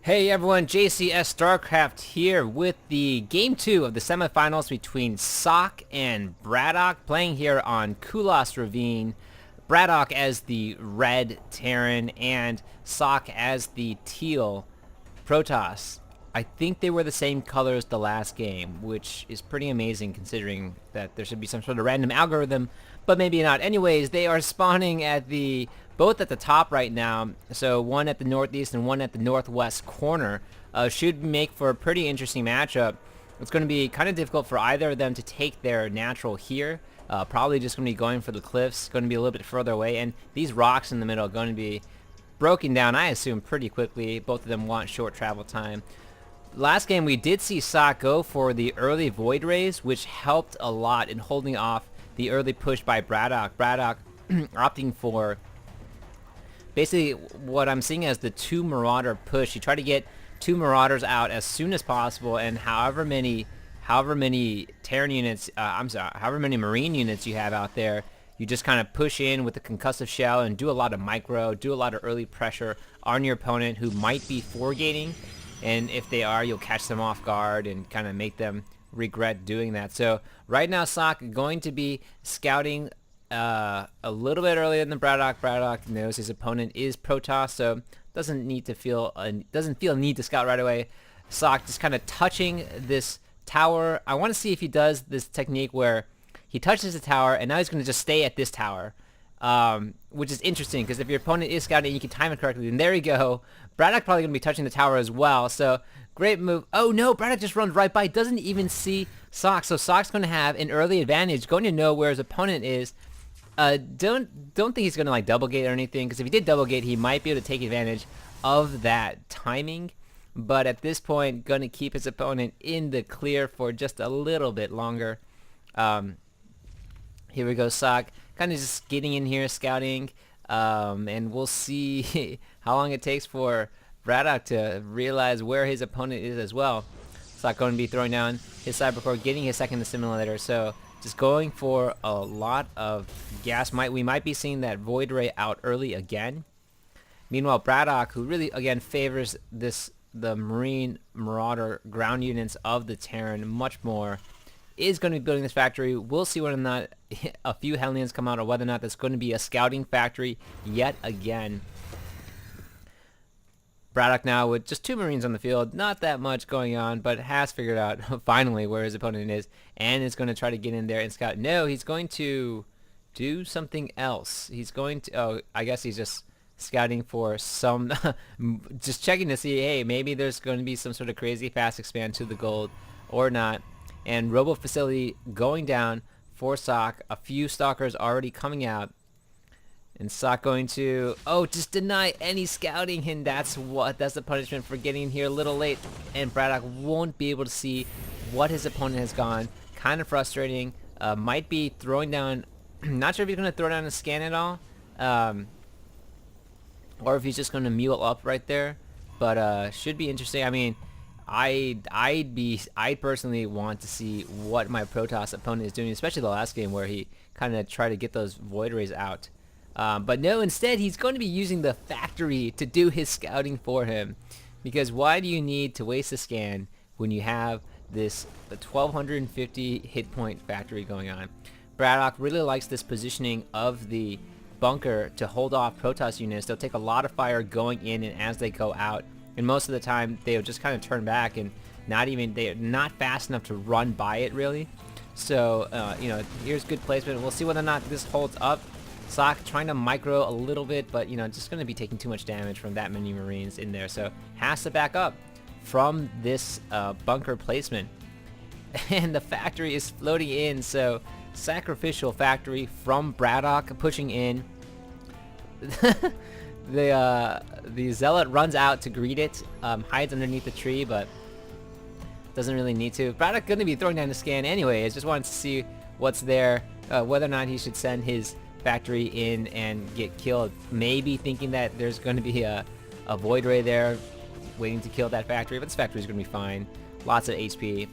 Hey everyone, JCS Starcraft here with the Game 2 of the semifinals between Socke and BratOK, playing here on Kulos Ravine. BratOK as the red Terran and Socke as the teal Protoss. I think they were the same colors the last game, which is pretty amazing considering that there should be some sort of random algorithm, but maybe not. Anyways, they are spawning at both at the top right now, so one at the northeast and one at the northwest corner. Should make for a pretty interesting matchup. It's going to be kind of difficult for either of them to take their natural here. Probably just going to be going for the cliffs, going to be a little bit further away, and these rocks in the middle are going to be broken down, I assume, pretty quickly. Both of them want short travel time. Last game we did see Socke go for the early Void Rays, which helped a lot in holding off the early push by BratOK. BratOK opting for basically what I'm seeing as the two Marauder push. You try to get two Marauders out as soon as possible, and however many Terran units, however many Marine units you have out there, you just kind of push in with the concussive shell and do a lot of micro, do a lot of early pressure on your opponent who might be foregating. And if they are, you'll catch them off guard and kind of make them regret doing that. So right now, Socke going to be scouting a little bit earlier than BratOK. BratOK knows his opponent is Protoss, so doesn't feel a need to scout right away. Socke just kind of touching this tower. I want to see if he does this technique where he touches the tower and now he's going to just stay at this tower. Which is interesting because if your opponent is scouting, you can time it correctly. And there you go. BratOK probably going to be touching the tower as well. So great move. Oh no, BratOK just runs right by. Doesn't even see Socke. So Socke's going to have an early advantage, going to know where his opponent is. Don't think he's going to like double gate or anything, because if he did double gate, he might be able to take advantage of that timing. But at this point, going to keep his opponent in the clear for just a little bit longer. Here we go, Socke. Kind of just getting in here, scouting, and we'll see how long it takes for BratOK to realize where his opponent is as well. Socke going to be throwing down his Cybercore, getting his second assimilator, so just going for a lot of gas. We might be seeing that Void Ray out early again. Meanwhile, BratOK, who really, again, favors the Marine Marauder ground units of the Terran much more, is going to be building this factory. We'll see whether or not a few Hellions come out, or whether or not that's going to be a scouting factory yet again. BratOK now with just two Marines on the field, not that much going on, but has figured out finally where his opponent is, and is going to try to get in there and scout. No, he's going to do something else. He's going to, oh, I guess he's just scouting for some, just checking to see, hey, maybe there's going to be some sort of crazy fast expand to the gold or not. And Robo Facility going down for Socke. A few Stalkers already coming out. And Socke going to, oh, just deny any scouting, and that's the punishment for getting here a little late. And BratOK won't be able to see what his opponent has gone. Kind of frustrating. Might be throwing down, not sure if he's going to throw down a scan at all. Or if he's just going to mule up right there. But should be interesting. I mean, I personally want to see what my Protoss opponent is doing, especially the last game where he kind of tried to get those Void Rays out. But no, instead he's going to be using the factory to do his scouting for him. Because why do you need to waste a scan when you have this 1250 hit point factory going on? BratOK really likes this positioning of the bunker to hold off Protoss units. They'll take a lot of fire going in and as they go out. And most of the time, they'll just kind of turn back and they're not fast enough to run by it, really. So, here's good placement. We'll see whether or not this holds up. Socke trying to micro a little bit, but, just going to be taking too much damage from that many Marines in there. So, has to back up from this bunker placement. And the factory is floating in, so sacrificial factory from BratOK pushing in. The Zealot runs out to greet it, hides underneath the tree, but doesn't really need to. BratOK going to be throwing down the scan anyway. I just wanted to see what's there, whether or not he should send his factory in and get killed. Maybe thinking that there's going to be a Void Ray there waiting to kill that factory, but this factory is going to be fine. Lots of HP.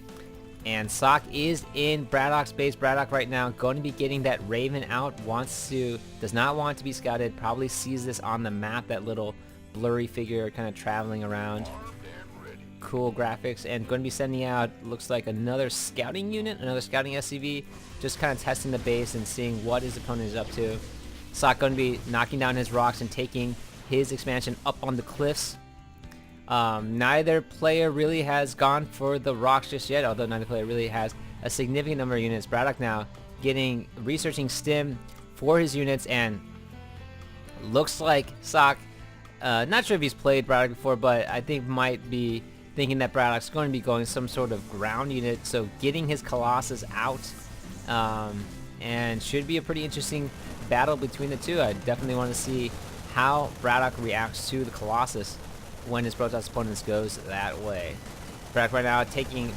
And Socke is in BratOK's base. BratOK right now going to be getting that Raven out. Does not want to be scouted. Probably sees this on the map, that little blurry figure kind of traveling around. cool graphics, and going to be sending out, looks like another scouting unit, another scouting SCV, just kind of testing the base and seeing what his opponent is up to. Socke going to be knocking down his rocks and taking his expansion up on the cliffs. Neither player really has gone for the rocks just yet, although neither player really has a significant number of units. BratOK now researching stim for his units, and looks like Socke, not sure if he's played BratOK before, but I think might be thinking that BratOK's going to be going some sort of ground unit, so getting his Colossus out, and should be a pretty interesting battle between the two. I definitely want to see how BratOK reacts to the Colossus when his Protoss opponents goes that way. BratOK right now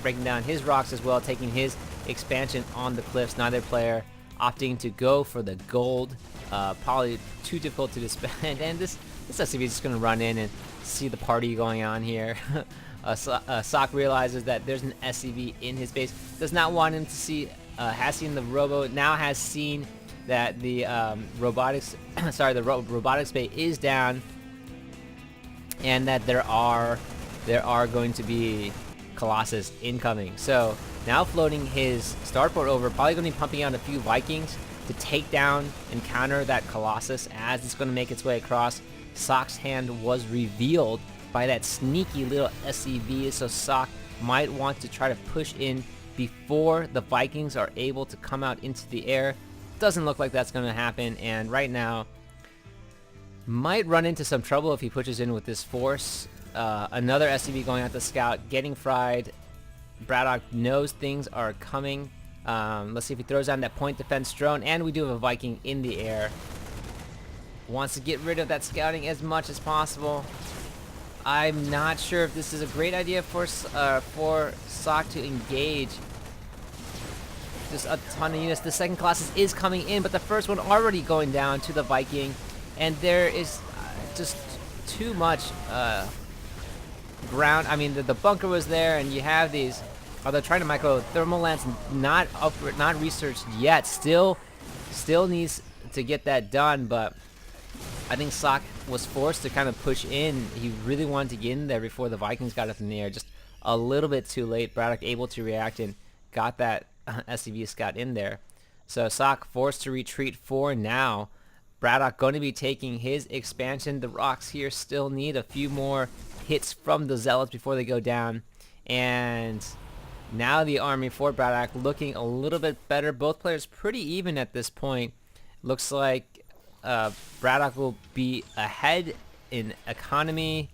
breaking down his rocks as well, taking his expansion on the cliffs. Neither player opting to go for the gold. Probably too difficult to disband, and this SCV is just going to run in and see the party going on here. Socke realizes that there's an SCV in his base, does not want him to see, has seen the robo, now has seen that the robotics bay is down, and that there are going to be Colossus incoming. So now floating his starport over, probably going to be pumping out a few Vikings to take down and counter that Colossus as it's going to make its way across. Socke's hand was revealed by that sneaky little SCV, so Socke might want to try to push in before the Vikings are able to come out into the air. Doesn't look like that's going to happen, and right now might run into some trouble if he pushes in with this force. Another SCV going out to scout, getting fried. BratOK knows things are coming. Let's see if he throws down that point defense drone, and we do have a Viking in the air. Wants to get rid of that scouting as much as possible. I'm not sure if this is a great idea for Socke to engage. Just a ton of units. The second Colossus is coming in, but the first one already going down to the Viking, and there is just too much ground. I mean, the bunker was there, and you have these. Although trying to micro thermal lance not researched yet. Still needs to get that done, but I think Socke was forced to kind of push in. He really wanted to get in there before the Vikings got up in the air. Just a little bit too late. BratOK able to react and got that SCV scout in there. So Socke forced to retreat for now. BratOK going to be taking his expansion. The rocks here still need a few more hits from the Zealots before they go down. And now the army for BratOK looking a little bit better. Both players pretty even at this point. Looks like BratOK will be ahead in economy